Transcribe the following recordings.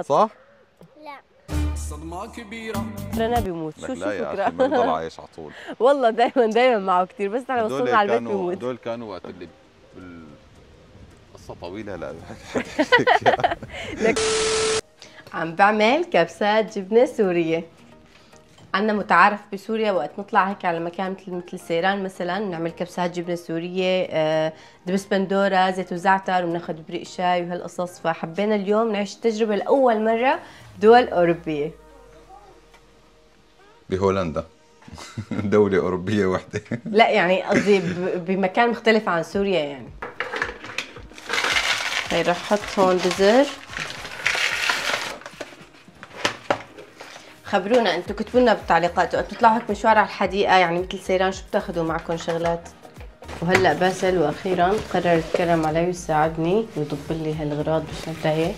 صح؟ لا صدمة كبيرة. رنا بيموت. شو لا يا فكرة؟ اخي ما بضل عايش على طول. والله دايما معه كثير، بس على وصلنا على البيت بيموت. هدول كانوا وقت اللي قصة طويلة هلا. عم بعمل كبسات جبنة سورية. عندنا متعارف بسوريا وقت نطلع هيك على مكان مثل سيران مثلا نعمل كبسات جبنة سورية، دبس بندورة، زيت وزعتر، وبناخذ بريق شاي وهالقصص. فحبينا اليوم نعيش التجربة لأول مرة بدول أوروبية. بهولندا. دولة أوروبية وحدة. لا يعني قصدي بمكان مختلف عن سوريا يعني. هي رح احط هون بزر. خبرونا انتم، كتبوا لنا بالتعليقات وقت تطلعوا هيك مشوار على الحديقه يعني مثل سيران شو بتاخذوا معكم شغلات. وهلا باسل واخيرا قرر يتكرم علي ويساعدني ويضب لي هالغراض بشنطتي.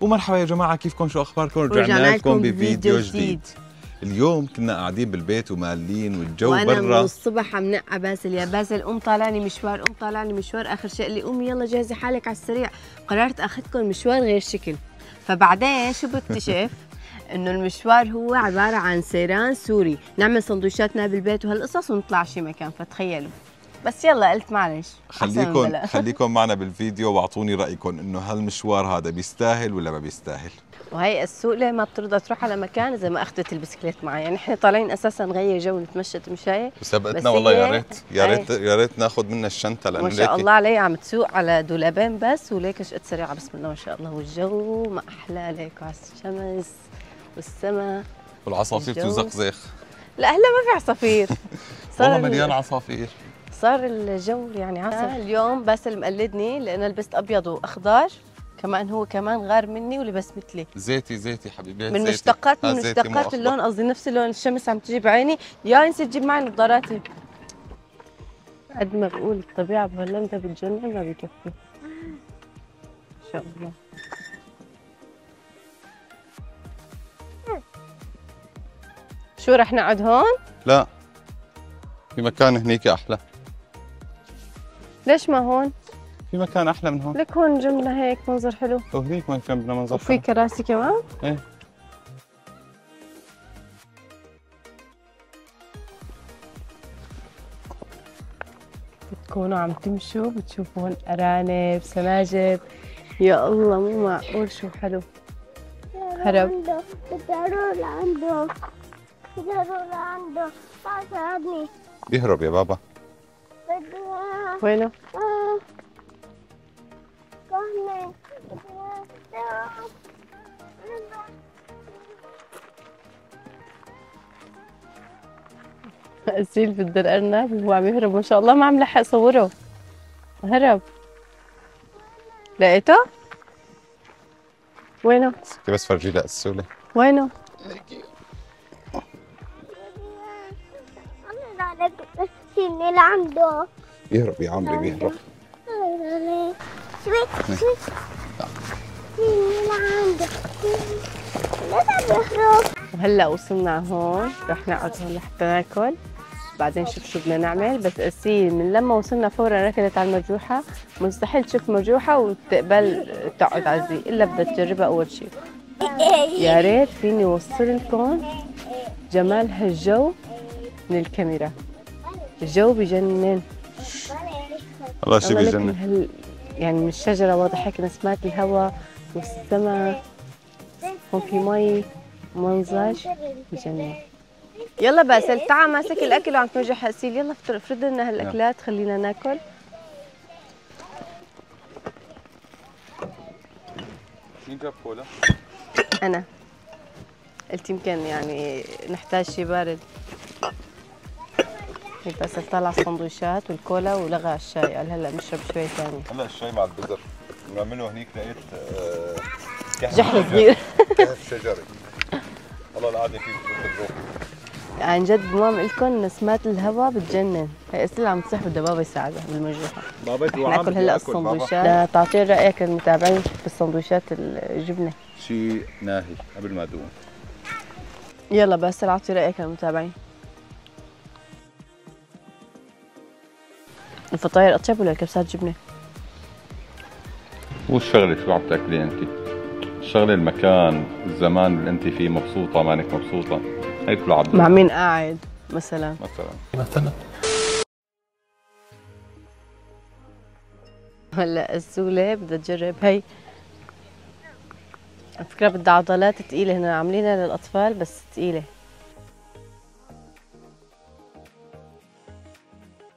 ومرحبا يا جماعة، كيفكم؟ شو أخباركم؟ رجعنا لكم بفيديو جديد. اليوم كنا قاعدين بالبيت ومالين والجو وانا برا. من الصبح عم نقع باسل، يا باسل قوم طالعني مشوار، قوم طالعني مشوار. اخر شيء اللي قومي يلا جهزي حالك على السريع. قررت اخذكم مشوار غير شكل. فبعدين شو بكتشف؟ انه المشوار هو عباره عن سيران سوري، نعمل سندويشاتنا بالبيت وهالقصص ونطلع شي مكان. فتخيلوا. بس يلا قلت معلش خليكم معنا بالفيديو واعطوني رايكم انه هالمشوار هذا بيستاهل ولا ما بيستاهل. وهي السوقله ما بترضى تروح على مكان اذا ما اخذت البسكليت معي. يعني احنا طالعين اساسا نغير جو ونتمشى تمشايه. وسبقتنا والله. يا ريت ناخذ منها الشنطه لانه ما شاء الله عليه عم تسوق على دولابين بس وليك شقد سريعه. بسم الله ما شاء الله. والجو ما احلى عليك وعلى الشمس والسماء والعصافير تزقزق. لا هلا ما في عصافير. والله مليان عصافير. صار الجو يعني عسل. اليوم باسل مقلدني لانه لبست ابيض واخضر، كمان هو كمان غار مني ولبس مثلي. زيتي حبيبي، من مشتقات اللون، قصدي نفس اللون. الشمس عم تجي بعيني. يا نسيت تجيب معي نظاراتي. قد ما بقول الطبيعه بهولندا بتجنن ما بكفي. ان شاء الله. شو رح نقعد هون؟ لا في مكان هنيك احلى. ليش ما هون؟ في مكان احلى من هون. لك هون جنبنا هيك منظر حلو. وهنيك ما جنبنا منظر وفي كراسي كمان؟ ايه. بتكونوا عم تمشوا بتشوفوا هون أرانب، سناجب. يا الله مو معقول شو حلو. هرب. بدي اروح لعنده. تعال ساعدني. بيهرب يا بابا. وينه؟ أسيل بده الأرنب وهو عم يهرب. ما شاء الله ما عم لحق صوره. هرب. لقيته؟ وينه؟ بس فرجي لها السولة. وينه؟ سيبني لعنده. بيهرب يا عمري بيهرب. سيبني لعنده. لا بيهرب. وهلا وصلنا هون، رح نقعد هون لحتى ناكل، بعدين نشوف شو بدنا نعمل. بس أسيل من لما وصلنا فورا ركضت على المرجوحة. مستحيل تشوف مرجوحة وتقبل تقعد على الزي إلا بدها تجربها أول شيء. يا ريت فيني أوصل لكم جمال هالجو من الكاميرا. الجو بجنن والله شيء بجنن. يعني من الشجرة واضح هيك نسمات الهواء والسماء. هون في مي، منظر بجنن. يلا باسل تعال ماسك الاكل وعم توجع أسيل. يلا افرد لنا هالاكلات خلينا ناكل. مين جاب كولا؟ انا قلت يمكن يعني نحتاج شيء بارد. هي باسل طلع السندويشات والكولا ولغى الشاي، قال هلا بنشرب شوي ثاني. هلا الشاي مع البزر بنعمله هنيك. لقيت جحر صغير. كهف شجري. والله القعده فيه بتروح. عن جد ما لكم نسمات الهواء بتجنن. هي أسيل عم تصيح بدها بابا يساعدها بالمرجوحة. ناكل هلا السندويشات. تعطي رأيك للمتابعين بالسندويشات الجبنة. شيء ناهي قبل ما ادوم. يلا باسل اعطي رأيك للمتابعين. الفطاير أطيب ولا الكبسات جبنة؟ والشغله شو عم تاكلي انت؟ شغلي المكان، الزمان اللي انت فيه، مبسوطة مانك مبسوطة، هي كله عبد مع مين قاعد مثلا؟ هلا السولة بدها تجرب هي. على فكرة بدها عضلات تقيلة، هنا عاملينها للأطفال بس تقيلة.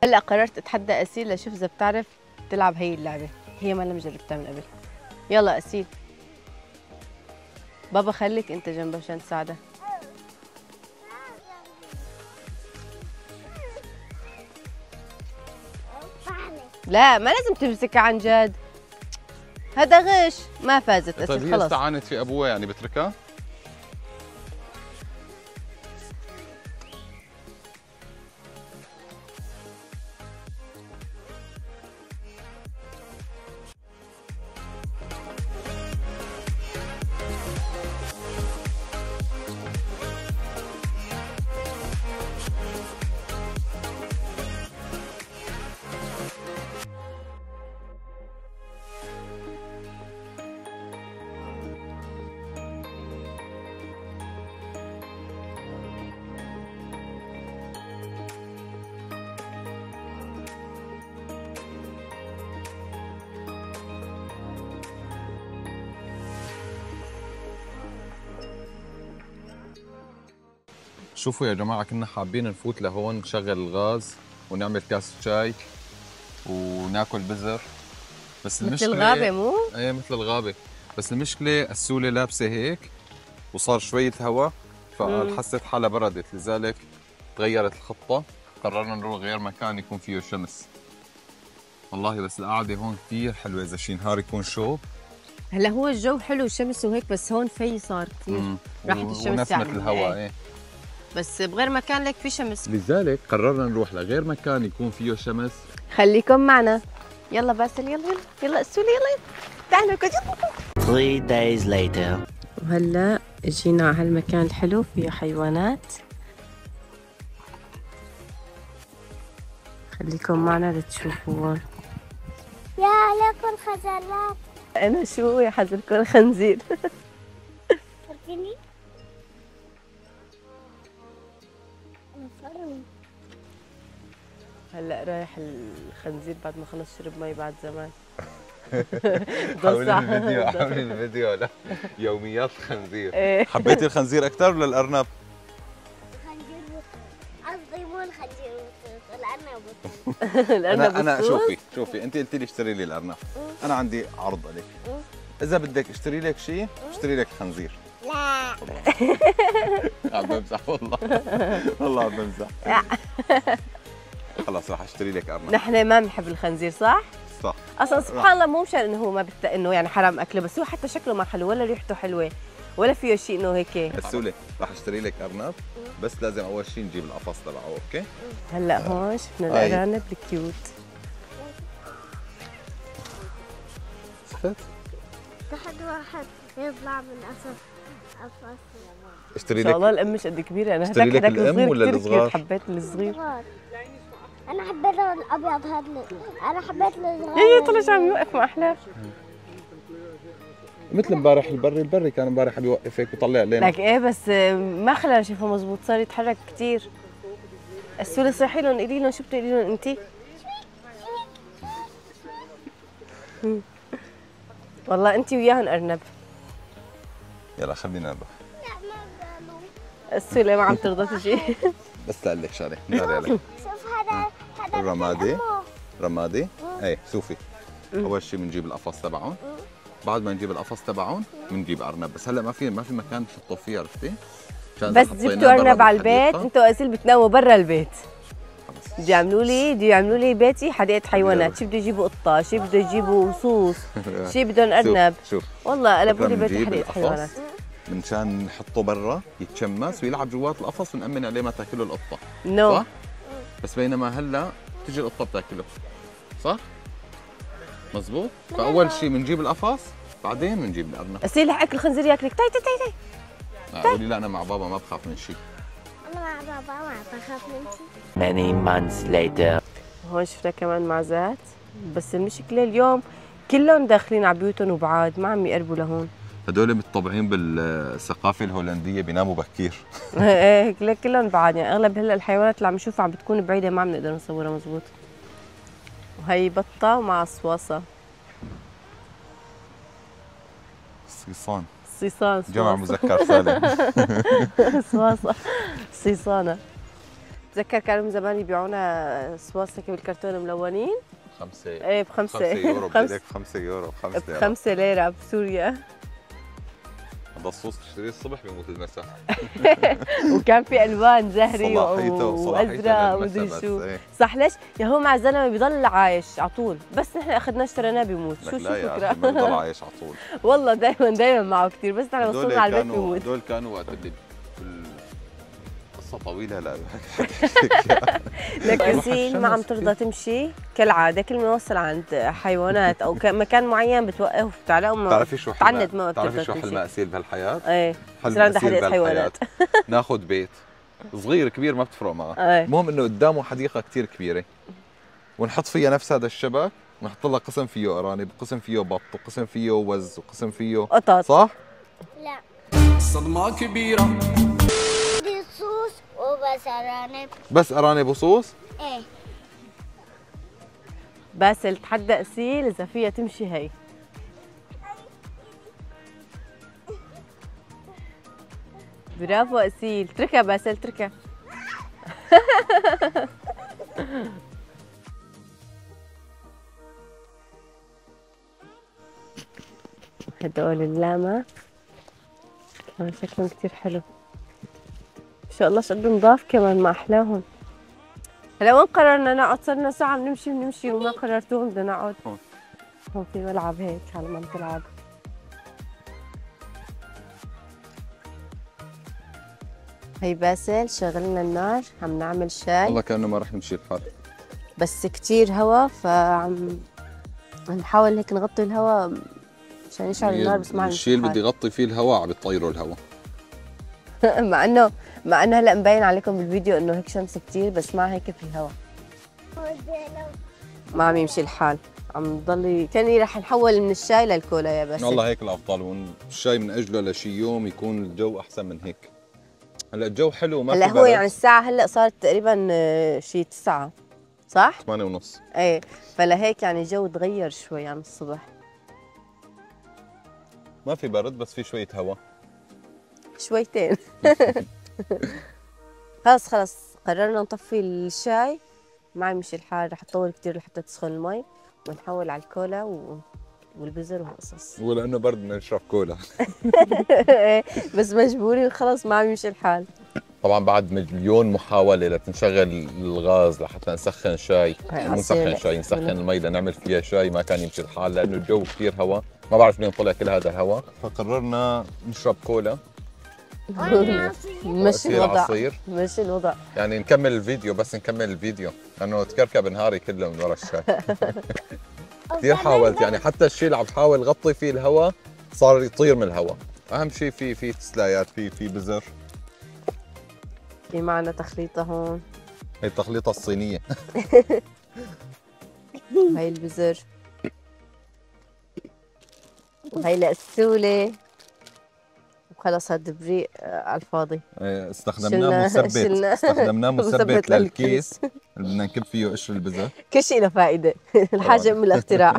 هلا قررت اتحدى أسيل لشوف إذا بتعرف تلعب هي اللعبة، هي ما لم جربتها من قبل. يلا أسيل، بابا خليك أنت جنبها عشان تساعدها. لا ما لازم تمسكها عن جد، هذا غش. ما فازت أسيل. طيب هي خلص استعانت في ابوها يعني بتركها؟ شوفوا يا جماعة، كنا حابين نفوت لهون نشغل الغاز ونعمل كاسة شاي وناكل بزر، بس مثل الغابة مو؟ ايه مثل الغابة، بس المشكلة السولة لابسة هيك وصار شوية هواء فحست حالها بردت، لذلك تغيرت الخطة، قررنا نروح غير مكان يكون فيه شمس. والله بس القعدة هون كثير حلوة، إذا شي نهار يكون شوب. هلا هو الجو حلو والشمس وهيك، بس هون في صار كثير راحت الشمس ونسمة يعني الهواء ايه. بس بغير مكان لك في شمس، لذلك قررنا نروح لغير مكان يكون فيه شمس. خليكم معنا. يلا باسل، يلا يلا يلا السولي، يلا تعالوا يلا. 3 days later. وهلا جينا على هالمكان الحلو فيه حيوانات، خليكم معنا لتشوفوهم. يا عليكم خزانات. انا شو يا حزلكم خنزير. فكرني هلا رايح الخنزير بعد ما خلص شرب مي بعد زمان. حولي الفيديو لا يوميات الخنزير. إيه. حبيتي الخنزير اكثر ولا الارنب؟ الخنزير قصدي مو الخنزير، الارنب. الارنب انا والصوص؟ شوفي انت قلتي لي اشتري لي الارنب، انا عندي عرض عليك، اذا بدك اشتري لك شيء اشتري لك خنزير. لا عم بمزح والله، والله عم بمزح. خلص راح اشتري لك ارنب. نحن ما بنحب الخنزير صح؟ صح. اصلا سبحان الله مو مشان انه هو ما انه يعني حرام اكله، بس هو حتى شكله ما حلو ولا ريحته حلوه ولا فيه شيء انه هيك. السولة راح اشتري لك ارنب، بس لازم اول شيء نجيب القفص تبعه، اوكي؟ هلا هون شفنا الارانب الكيوت. شفت؟ تحت واحد يطلع من قفص. اشتري ان شاء الله لك الام مش قد كبيره، انا اشتري لك هداك الام الصغير ولا كثير الصغار؟ كيوت، حبيت الصغير. انا حبيت الابيض هذا، انا حبيت الصغار. يي طلع شو عم يوقف مع احلام. مثل امبارح البري كان امبارح عم يوقف هيك ويطلع علينا. لك ايه بس ما خلينا نشوفه مزبوط، صار يتحرك كثير. السولة صيحي لهم، قولي لهم شو بتقولي لهم انت؟ والله انت وياهم ارنب. يلا خلينا نروح. لا ما قالوا. السولة ما عم ترضى تجي. بس لأقول لك شغله، ناري عليك. شوف هذا الرمادي، أمه. رمادي، ايه شوفي، اول شيء بنجيب القفص تبعهم، بعد ما نجيب القفص تبعهم بنجيب ارنب، بس هلا ما في مكان تحطوا فيه، عرفتي؟ بس جبتوا ارنب على البيت، انتوا اسيل بتناموا برا البيت. بده يعملوا لي بيتي حديقه حيوانات، شي بده يجيبوا قطه، شي بده يجيبوا صوص، شي بدهم ارنب. شوف والله قلبوا لي بيتي حديقه حيوانات منشان نحطه برا يتشمس ويلعب جوات القفص ونأمن عليه ما تاكله القطه. نو صح؟ بس بينما هلا تجي القطه بتاكله، صح؟ مزبوط؟ فاول شيء بنجيب القفص بعدين بنجيب الارنب. اسيل اكل الخنزير ياكلك. تاي تاي تاي تاي. قولي لا انا مع بابا ما بخاف من شيء. انا مع بابا ما بخاف من شيء. Many months later. هون شفنا كمان معزات، بس المشكله اليوم كلهم داخلين على بيوتهم وبعاد، ما عم يقربوا لهون. هدول متطبعين بالثقافة الهولندية، بيناموا بكير. ايه هيك كلهم بعاد، يعني اغلب هلا الحيوانات اللي عم نشوفها عم بتكون بعيده، ما عم نقدر نصورها مزبوط. وهي بطه مع صواصه. الصيصان. صيصان. جمع مذكر سالم. صواصه. صيصانه. بتذكر كانوا من زمان يبيعونا صواصه هيك بالكرتون ملونين. 5 ايه ب5 يورو، بدي لك 5 يورو، 5 ليرة. ب5 ليره بسوريا. هذا الصوص تشتريه الصبح بيموت المساء. وكان في الوان زهري وازرق ومدري شو. ايه. صح ليش؟ يا هو مع الزلمه بيضل عايش على طول، بس نحن اخذناه اشتريناه بيموت. شو لا يا الفكره؟ أخي، ما بضل عايش على طول. والله دائما معه كثير، بس نحن وصلنا على البيت بيموت. هدول كانوا وقت اللي قصة طويلة. لا لك أسيل ما عم ترضى تمشي كالعادة، كل ما نوصل عند حيوانات أو مكان معين بتوقف وبتعلق. بتعرفي شو تعند ما بتعرفي شو حلم أسيل بهالحياة؟ ايه حلم يصير عندها أسيل حديقة حيوانات. ناخذ بيت صغير كبير ما بتفرق معه، ايه. المهم انه قدامه حديقة كثير كبيرة ونحط فيها نفس هذا الشبك، ونحط لها قسم فيه أرانب، وقسم فيه بط، وقسم فيه وز، وقسم فيه قطط. صح؟ لا صدمة كبيرة. دي صوص وبس أرانب. بس أرانب وصوص؟ ايه باسل تحدى أسيل إذا فيها تمشي هي. برافو أسيل، اتركها باسل اتركها. هدول اللاما كمان شكلهم كتير حلو ما شاء الله، شقد نضاف كمان، ما أحلاهم. هلا وين قررنا نقعد؟ صرنا ساعة بنمشي وما قررتوهم بدنا نقعد. هون في ملعب هيك على ما تلعب. هي باسل شغلنا النار، عم نعمل شاي. والله كأنه ما رح يمشي الحال، بس كتير هوا، فعم نحاول هيك نغطي الهوا عشان يشعل النار، بس ما عم الشيء اللي بدي يغطي فيه الهواء عم بيطيروا الهواء. مع انه هلا مبين عليكم بالفيديو انه هيك شمس كتير، بس مع هيك في هوا ما عم يمشي الحال. عم ضل كاني رح نحول من الشاي للكولا يا باسل. والله هيك الافضل، والشاي من اجله لشي يوم يكون الجو احسن من هيك. هلا الجو حلو ما في هلا برد. هو يعني الساعة هلا صارت تقريبا شي 9 صح؟ 8:30. ايه فلهيك يعني الجو تغير شوي عن الصبح. ما في برد بس في شوية هواء شويتين. خلص قررنا نطفي الشاي، ما عم يمشي الحال، رح تطول كثير لحتى تسخن المي ونحول على الكولا والبزر وهالقصص. ولانه برد بدنا نشرب كولا. بس مجبورين خلص ما عم يمشي الحال. طبعا بعد مليون محاولة لتنشغل الغاز لحتى نسخن شاي، مو نسخن شاي، نسخن المي لنعمل فيها شاي، ما كان يمشي الحال لانه الجو كثير هواء، ما بعرف منين طلع كل هذا الهواء، فقررنا نشرب كولا. مشي الوضع، عصير. مشي الوضع. يعني نكمل الفيديو، بس نكمل الفيديو لانه تكركب نهاري كله من ورا الشاي. كثير حاولت، يعني حتى الشيء اللي عم بحاول غطي فيه الهواء صار يطير من الهواء. اهم شيء في تسلايات، في بزر. في معنا تخليطه هون، هي التخليطه الصينيه. هاي البزر، وهي القسوله، وخلص هاد الدبريق على الفاضي. استخدمناه مثبت للكيس اللي بدنا نكب فيه قشر البزر. كل شيء له فائده. الحاجه من الاختراع.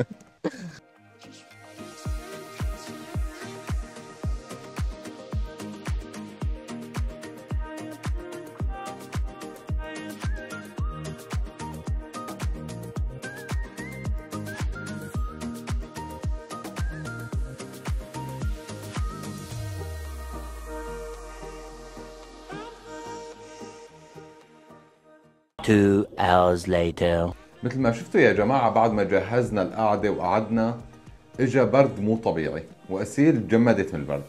Two hours later. مثل ما شفتوا يا جماعة، بعد ما جهزنا القعدة وقعدنا اجى برد مو طبيعي، وأسيل جمدت من البرد.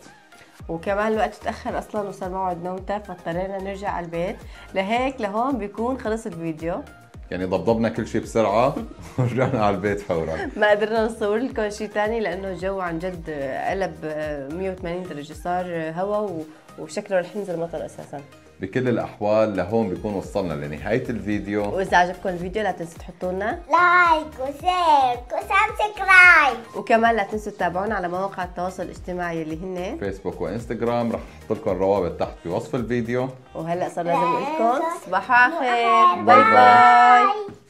وكمان الوقت تأخر أصلاً وصار موعد نومتها، فاضطرينا نرجع على البيت، لهيك لهون بيكون خلص الفيديو. يعني ضبضبنا كل شيء بسرعة ورجعنا على البيت فورا. ما قدرنا نصور لكم شيء ثاني لأنه الجو عن جد قلب 180 درجة، صار هوا وشكله رح ينزل مطر أساساً. بكل الأحوال لهون بيكون وصلنا لنهاية الفيديو. وإذا عجبكم الفيديو لا تنسوا تحطوا لنا لايك وشير وسبسكرايب، وكمان لا تنسوا تتابعونا على مواقع التواصل الاجتماعي اللي هن فيسبوك وإنستغرام، رح أحط لكم الروابط تحت في وصف الفيديو. وهلا صار لازم نقول لكم تصبحوا على خير. باي باي باي.